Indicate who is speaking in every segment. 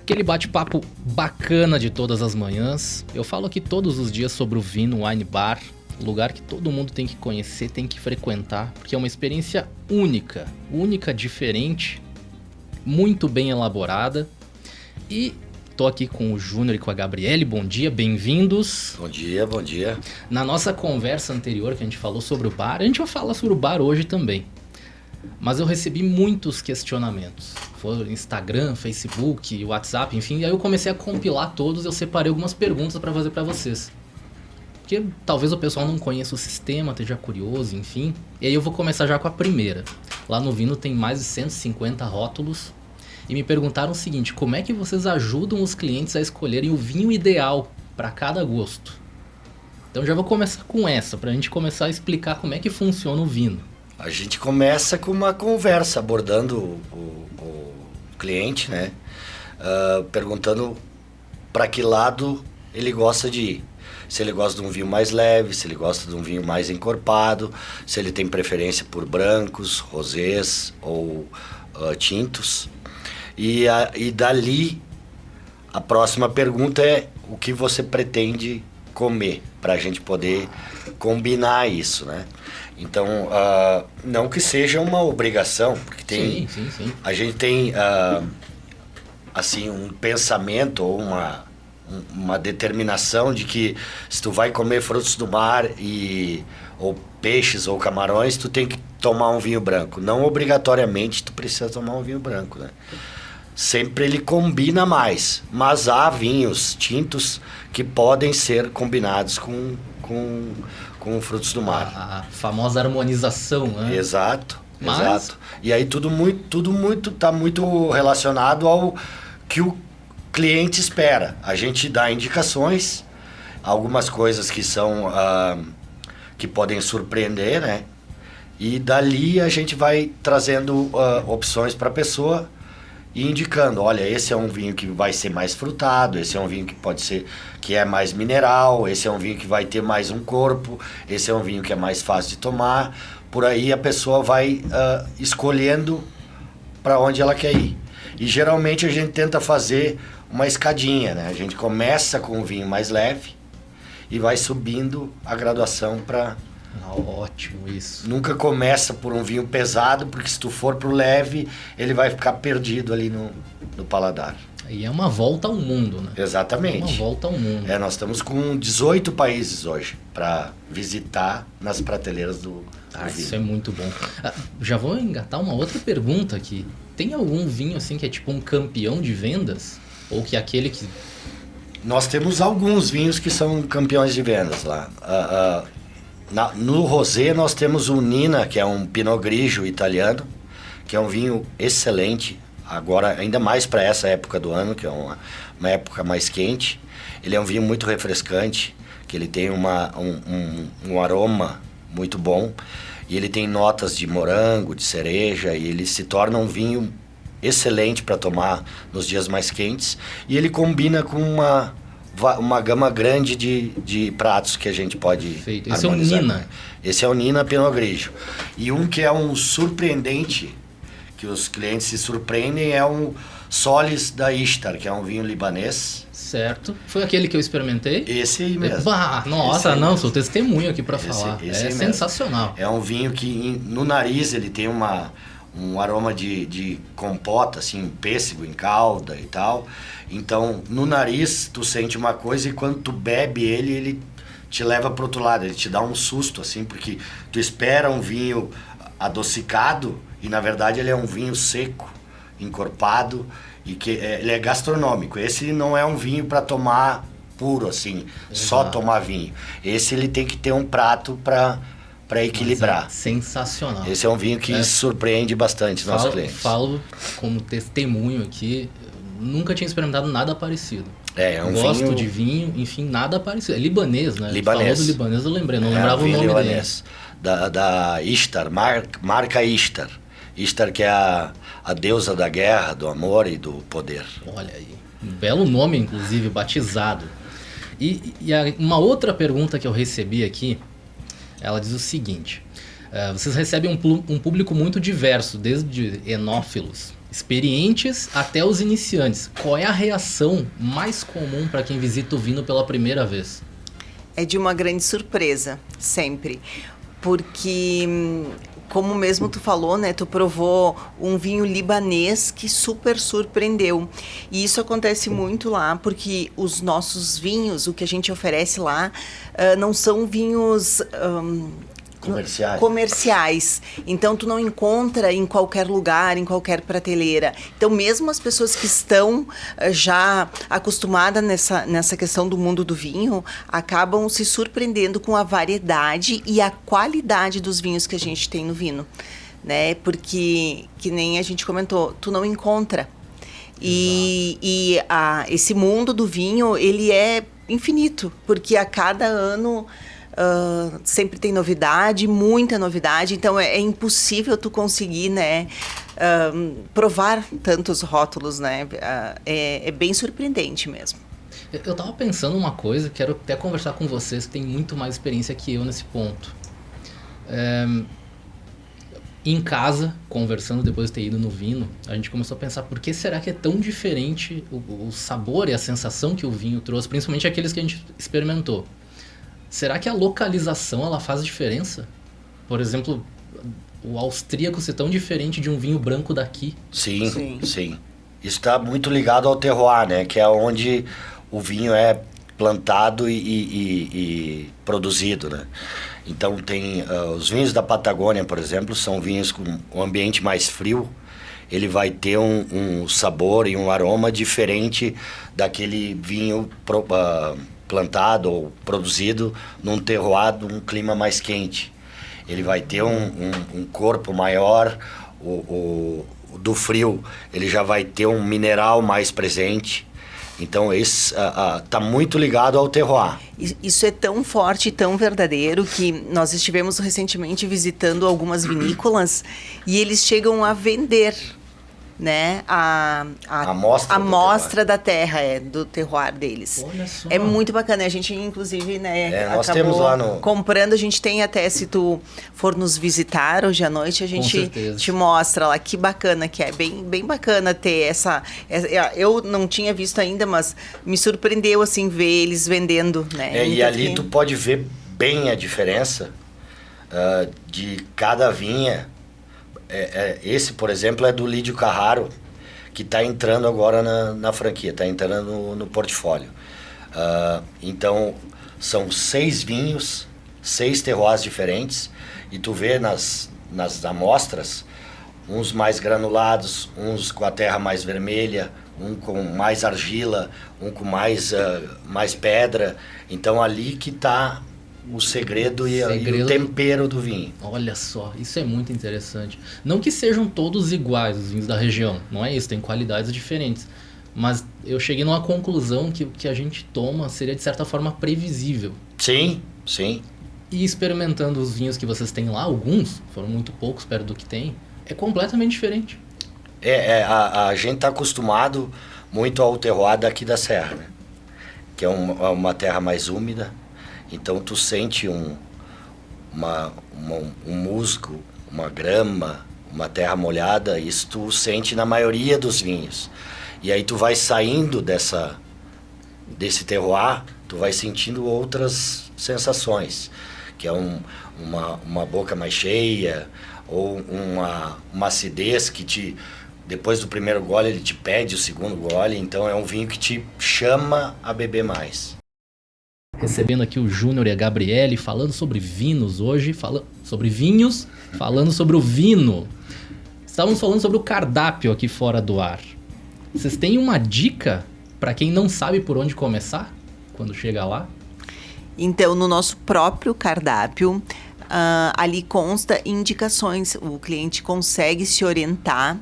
Speaker 1: Aquele bate-papo bacana de todas as manhãs. Eu falo aqui todos os dias sobre o Vino Wine Bar, lugar que todo mundo tem que conhecer, tem que frequentar, porque é uma experiência única, diferente, muito bem elaborada. E tô aqui com o Júnior e com a Gabriele. Bom dia, bem-vindos.
Speaker 2: Bom dia, bom dia.
Speaker 1: Na nossa conversa anterior que a gente falou sobre o bar, a gente vai falar sobre o bar hoje também. Mas eu recebi muitos questionamentos. Foi Instagram, Facebook, WhatsApp, enfim. E aí eu comecei a compilar todos e eu separei algumas perguntas para fazer para vocês. Porque talvez o pessoal não conheça o sistema, esteja curioso, enfim. E aí eu vou começar já com a primeira. Lá no Vino tem mais de 150 rótulos. E me perguntaram o seguinte: como é que vocês ajudam os clientes a escolherem o vinho ideal para cada gosto? Então já vou começar com essa, para a gente começar a explicar como é que funciona o vino.
Speaker 2: A gente começa com uma conversa, abordando o cliente, né? Perguntando para que lado ele gosta de ir. Se ele gosta de um vinho mais leve, se ele gosta de um vinho mais encorpado, se ele tem preferência por brancos, rosés ou tintos. E dali, a próxima pergunta é: o que você pretende comer? Para a gente poder combinar isso, né? Então, não que seja uma obrigação, porque tem,
Speaker 1: Sim.
Speaker 2: A gente tem assim, um pensamento ou uma determinação de que se tu vai comer frutos do mar ou peixes ou camarões, tu tem que tomar um vinho branco. Não obrigatoriamente tu precisa tomar um vinho branco, né? Sempre ele combina mais, mas há vinhos tintos que podem ser combinados com frutos do mar.
Speaker 1: A famosa harmonização, né?
Speaker 2: Exato. E aí tudo tá muito relacionado ao que o cliente espera. A gente dá indicações, algumas coisas que são que podem surpreender, né? E dali a gente vai trazendo opções para a pessoa e indicando: olha, esse é um vinho que vai ser mais frutado, esse é um vinho que pode ser que é mais mineral, esse é um vinho que vai ter mais um corpo, esse é um vinho que é mais fácil de tomar. Por aí a pessoa vai escolhendo para onde ela quer ir. E geralmente a gente tenta fazer uma escadinha, né? A gente começa com um vinho mais leve e vai subindo a graduação para...
Speaker 1: Ótimo isso.
Speaker 2: Nunca começa por um vinho pesado, porque se tu for pro leve, ele vai ficar perdido ali no paladar.
Speaker 1: E é uma volta ao mundo, né?
Speaker 2: Exatamente.
Speaker 1: Uma volta ao mundo.
Speaker 2: Nós estamos com 18 países hoje para visitar nas prateleiras do vinho.
Speaker 1: Isso é muito bom. Já vou engatar uma outra pergunta aqui. Tem algum vinho assim que é tipo um campeão de vendas? Ou que é aquele que...
Speaker 2: Nós temos alguns vinhos que são campeões de vendas lá. No rosé nós temos o Nina, que é um Pinot Grigio italiano, que é um vinho excelente, agora ainda mais para essa época do ano, que é uma época mais quente. Ele é um vinho muito refrescante, que ele tem um aroma muito bom, e ele tem notas de morango, de cereja, e ele se torna um vinho excelente para tomar nos dias mais quentes, e ele combina com uma gama grande de pratos que a gente pode
Speaker 1: Perfeito.
Speaker 2: Esse harmonizar.
Speaker 1: É o Nina.
Speaker 2: Esse é o Nina Pinot Grigio. E um que é um surpreendente, que os clientes se surpreendem, é um Solis da Ishtar, que é um vinho libanês.
Speaker 1: Certo. Foi aquele que eu experimentei?
Speaker 2: Esse aí mesmo.
Speaker 1: Nossa,
Speaker 2: aí
Speaker 1: não,
Speaker 2: mesmo.
Speaker 1: sou testemunho aqui para falar.
Speaker 2: Esse
Speaker 1: É sensacional.
Speaker 2: É um vinho que no nariz ele tem um aroma de compota, assim, pêssego em calda e tal. Então, no nariz, tu sente uma coisa, e quando tu bebe ele te leva pro outro lado. Ele te dá um susto, assim, porque tu espera um vinho adocicado e, na verdade, ele é um vinho seco, encorpado, e que ele é gastronômico. Esse não é um vinho para tomar puro, assim, só tomar vinho. Esse ele tem que ter um prato para equilibrar.
Speaker 1: Sensacional.
Speaker 2: Esse é um vinho que surpreende bastante nossos clientes.
Speaker 1: Falo como testemunho aqui, nunca tinha experimentado nada parecido.
Speaker 2: É um
Speaker 1: Gosto
Speaker 2: vinho...
Speaker 1: de vinho, enfim, nada parecido. É libanês, né?
Speaker 2: Libanês.
Speaker 1: Falou do libanês, eu lembrei, não lembrava o nome
Speaker 2: libanês. Da Ishtar, marca Ishtar. Ishtar, que é a deusa da guerra, do amor e do poder.
Speaker 1: Olha aí, um belo nome, inclusive, batizado. E uma outra pergunta que eu recebi aqui, ela diz o seguinte: vocês recebem um público muito diverso, desde enófilos, experientes até os iniciantes. Qual é a reação mais comum para quem visita o vinho pela primeira vez?
Speaker 3: É de uma grande surpresa, sempre. Porque, como mesmo tu falou, né? Tu provou um vinho libanês que super surpreendeu. E isso acontece muito lá, porque os nossos vinhos, o que a gente oferece lá, não são vinhos... comerciais. Então, tu não encontra em qualquer lugar, em qualquer prateleira. Então, mesmo as pessoas que estão já acostumadas nessa questão do mundo do vinho, acabam se surpreendendo com a variedade e a qualidade dos vinhos que a gente tem no vinho, né? Porque, que nem a gente comentou, tu não encontra. Esse mundo do vinho, ele é infinito, porque a cada ano... sempre tem novidade, muita novidade, então é impossível tu conseguir, né, provar tantos rótulos, né, é bem surpreendente mesmo.
Speaker 1: Eu tava pensando uma coisa, quero até conversar com vocês que tem muito mais experiência que eu nesse ponto. Em casa, conversando depois de ter ido no vinho, a gente começou a pensar por que será que é tão diferente o sabor e a sensação que o vinho trouxe, principalmente aqueles que a gente experimentou. Será que a localização ela faz diferença? Por exemplo, o austríaco ser tão diferente de um vinho branco daqui?
Speaker 2: Sim. Isso está muito ligado ao terroir, né? Que é onde o vinho é plantado e produzido, né? Então tem os vinhos da Patagônia, por exemplo, são vinhos com um ambiente mais frio. Ele vai ter um sabor e um aroma diferente daquele vinho plantado ou produzido num terroir, um clima mais quente. Ele vai ter um corpo maior, do frio ele já vai ter um mineral mais presente. Então esse tá muito ligado ao terroir.
Speaker 3: Isso é tão forte e tão verdadeiro que nós estivemos recentemente visitando algumas vinícolas e eles chegam a vender, né, a amostra da terra, do terroir deles.
Speaker 1: Olha só.
Speaker 3: É muito bacana. A gente, inclusive, né,
Speaker 2: nós temos lá
Speaker 3: comprando. A gente tem até, se tu for nos visitar hoje à noite, a gente te mostra lá. Que bacana que é. Bem bacana ter essa... Eu não tinha visto ainda, mas me surpreendeu, assim, ver eles vendendo, né?
Speaker 2: E ali tu pode ver bem a diferença de cada vinha. Esse, por exemplo, é do Lídio Carraro, que está entrando agora na franquia, está entrando no portfólio. Então, são 6 vinhos, 6 terroirs diferentes, e tu vê nas amostras, uns mais granulados, uns com a terra mais vermelha, um com mais argila, um com mais pedra. Então, ali que está o segredo e o tempero do vinho.
Speaker 1: Olha só, isso é muito interessante. Não que sejam todos iguais os vinhos da região, não é isso, tem qualidades diferentes. Mas eu cheguei numa conclusão que o que a gente toma seria de certa forma previsível.
Speaker 2: Sim.
Speaker 1: E experimentando os vinhos que vocês têm lá, alguns, foram muito poucos perto do que tem, é completamente diferente.
Speaker 2: A gente está acostumado muito ao terroir daqui da Serra, né? Que é uma terra mais úmida. Então tu sente um musgo, uma grama, uma terra molhada, isso tu sente na maioria dos vinhos. E aí tu vai saindo desse terroir, tu vai sentindo outras sensações, que é uma boca mais cheia, ou uma acidez que depois do primeiro gole ele te pede o segundo gole, então é um vinho que te chama a beber mais.
Speaker 1: Recebendo aqui o Júnior e a Gabriele falando sobre vinhos hoje, sobre vinhos, falando sobre o vino. Estávamos falando sobre o cardápio aqui fora do ar. Vocês têm uma dica para quem não sabe por onde começar quando chega lá?
Speaker 3: Então, no nosso próprio cardápio, ali consta indicações. O cliente consegue se orientar,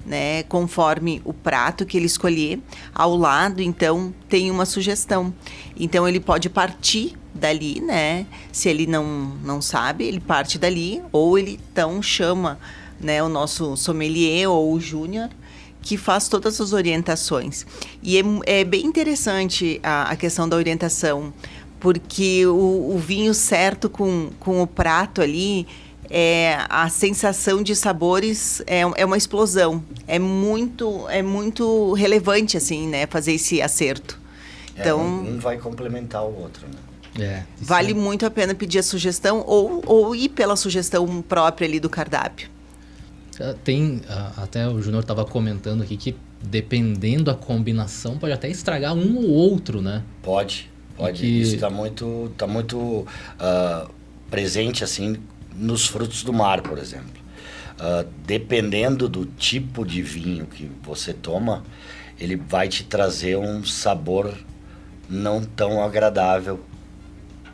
Speaker 3: né, conforme o prato que ele escolher. Ao lado, então, tem uma sugestão. Então, ele pode partir dali, né? Se ele não sabe, ele parte dali. Ou ele, então, chama, né, o nosso sommelier ou o júnior, que faz todas as orientações. E é bem interessante a questão da orientação, porque o vinho certo com o prato ali a sensação de sabores é uma explosão. É muito relevante, assim, né? Fazer esse acerto. Então,
Speaker 2: um vai complementar o outro, né?
Speaker 3: Vale muito a pena pedir a sugestão ou ir pela sugestão própria ali do cardápio.
Speaker 1: Tem, até o Júnior estava comentando aqui que dependendo da combinação pode até estragar um ou outro, né?
Speaker 2: Pode. Isso está muito presente assim nos frutos do mar, por exemplo. Dependendo do tipo de vinho que você toma, ele vai te trazer um sabor não tão agradável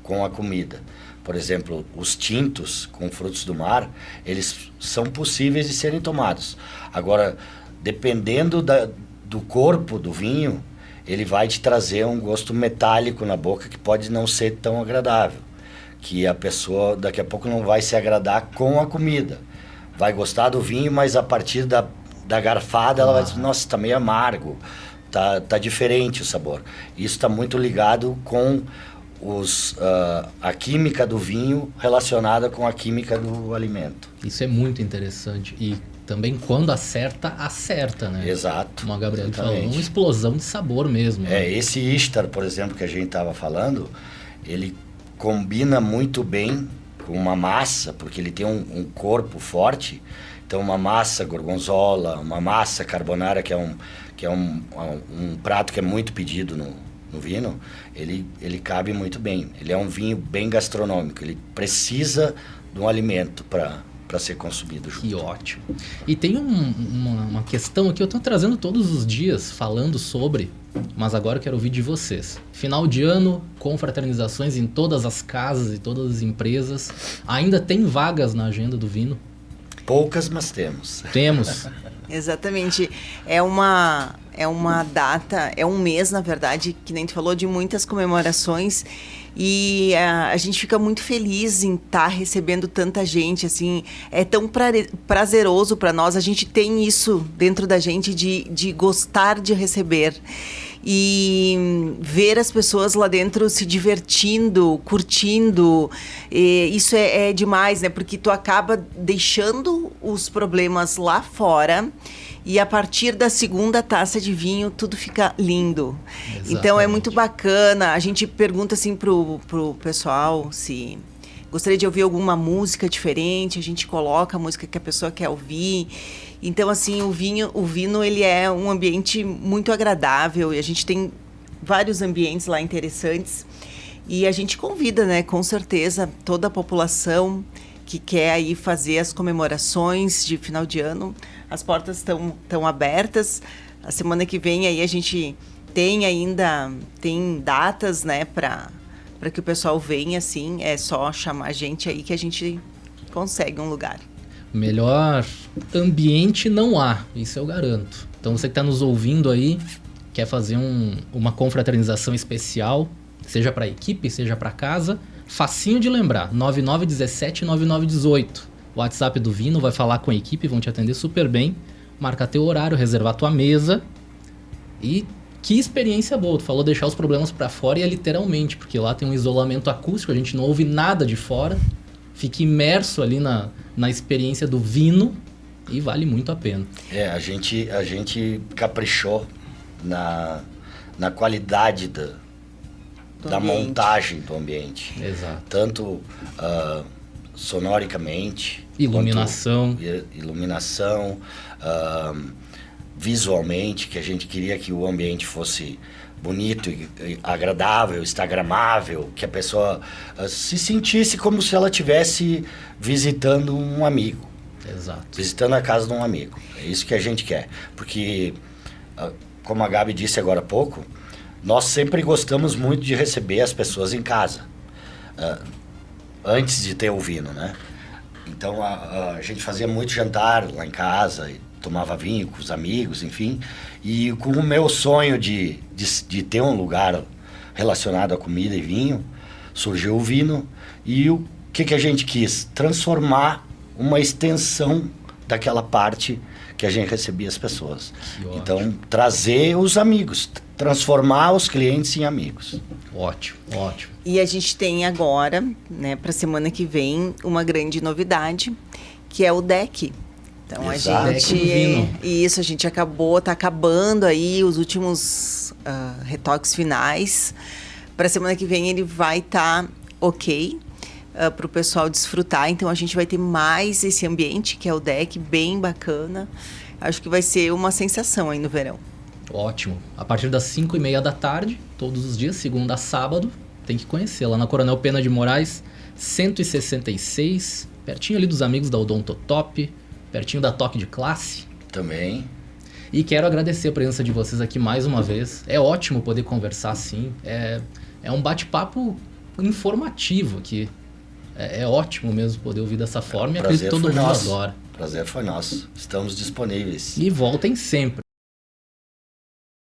Speaker 2: com a comida. Por exemplo, os tintos com frutos do mar, eles são possíveis de serem tomados. Agora, dependendo do corpo do vinho, ele vai te trazer um gosto metálico na boca que pode não ser tão agradável. Que a pessoa daqui a pouco não vai se agradar com a comida. Vai gostar do vinho, mas a partir da garfada ela vai dizer, nossa, está meio amargo, tá diferente o sabor. Isso está muito ligado com a química do vinho relacionada com a química do alimento.
Speaker 1: Isso é muito interessante. E também quando acerta, né?
Speaker 2: Exato.
Speaker 1: Como a Gabriela falou, uma explosão de sabor mesmo. Né?
Speaker 2: Esse Ishtar, por exemplo, que a gente estava falando, ele combina muito bem com uma massa, porque ele tem um corpo forte. Então, uma massa gorgonzola, uma massa carbonara, que é um prato que é muito pedido no vinho, ele cabe muito bem. Ele é um vinho bem gastronômico. Ele precisa de um alimento para ser consumido junto.
Speaker 1: Que ótimo. E tem uma questão aqui, eu estou trazendo todos os dias falando sobre, mas agora eu quero ouvir de vocês. Final de ano, confraternizações em todas as casas e todas as empresas. Ainda tem vagas na agenda do Vino?
Speaker 2: Poucas, mas temos.
Speaker 1: Temos.
Speaker 3: Exatamente. É uma data, é um mês, na verdade, que nem tu falou, de muitas comemorações. E a gente fica muito feliz em estar recebendo tanta gente, assim, é tão prazeroso para nós, a gente tem isso dentro da gente de gostar de receber e ver as pessoas lá dentro se divertindo, curtindo, isso é demais, né? Porque tu acaba deixando os problemas lá fora e a partir da segunda taça de vinho tudo fica lindo. Exatamente. Então é muito bacana. A gente pergunta assim pro pessoal se gostaria de ouvir alguma música diferente, a gente coloca a música que a pessoa quer ouvir. Então assim, o vinho ele é um ambiente muito agradável e a gente tem vários ambientes lá interessantes e a gente convida, né, com certeza toda a população que quer aí fazer as comemorações de final de ano. As portas estão abertas. A semana que vem aí a gente tem datas, né, para que o pessoal venha, assim. É só chamar a gente aí que a gente consegue um lugar.
Speaker 1: Melhor ambiente não há, isso eu garanto. Então você que está nos ouvindo aí, quer fazer uma confraternização especial, seja para a equipe, seja para casa, facinho de lembrar, 9917-9918. WhatsApp do Vino, vai falar com a equipe, vão te atender super bem, marcar teu horário, reservar tua mesa. E que experiência boa, tu falou deixar os problemas para fora e é literalmente, porque lá tem um isolamento acústico, a gente não ouve nada de fora, fica imerso ali na experiência do vinho e vale muito a pena.
Speaker 2: A gente caprichou na qualidade da montagem do ambiente.
Speaker 1: Exato.
Speaker 2: Tanto sonoricamente,
Speaker 1: iluminação,
Speaker 2: visualmente, que a gente queria que o ambiente fosse bonito e agradável, instagramável, que a pessoa se sentisse como se ela estivesse visitando um amigo.
Speaker 1: Exato.
Speaker 2: Visitando a casa de um amigo. É isso que a gente quer. Porque, como a Gabi disse agora há pouco, nós sempre gostamos muito de receber as pessoas em casa. Antes de ter o vinho, né? Então a gente fazia muito jantar lá em casa, e tomava vinho com os amigos, enfim. E com o meu sonho de ter um lugar relacionado a comida e vinho, surgiu o vinho. E o que a gente quis? Transformar uma extensão daquela parte que a gente recebia as pessoas.
Speaker 1: Que ótimo.
Speaker 2: Então, trazer os amigos, transformar os clientes em amigos.
Speaker 1: Ótimo, ótimo.
Speaker 3: E a gente tem agora, né, para semana que vem, uma grande novidade, que é o deck. Então
Speaker 2: Exato.
Speaker 3: a
Speaker 1: Deck
Speaker 3: gente,
Speaker 1: Vino.
Speaker 3: isso, a gente tá acabando aí os últimos retoques finais. Para semana que vem ele vai estar ok para o pessoal desfrutar. Então a gente vai ter mais esse ambiente que é o deck, bem bacana. Acho que vai ser uma sensação aí no verão.
Speaker 1: Ótimo. A partir das 5h30 da tarde, todos os dias, segunda a sábado, tem que conhecer lá na Coronel Pena de Moraes, 166, pertinho ali dos amigos da Odontotop, pertinho da Toque de Classe.
Speaker 2: Também.
Speaker 1: E quero agradecer a presença de vocês aqui mais uma vez. É ótimo poder conversar assim. É um bate-papo informativo aqui. É ótimo mesmo poder ouvir dessa forma e acredito que todo mundo adora.
Speaker 2: Prazer foi nosso. Estamos disponíveis.
Speaker 1: E voltem sempre.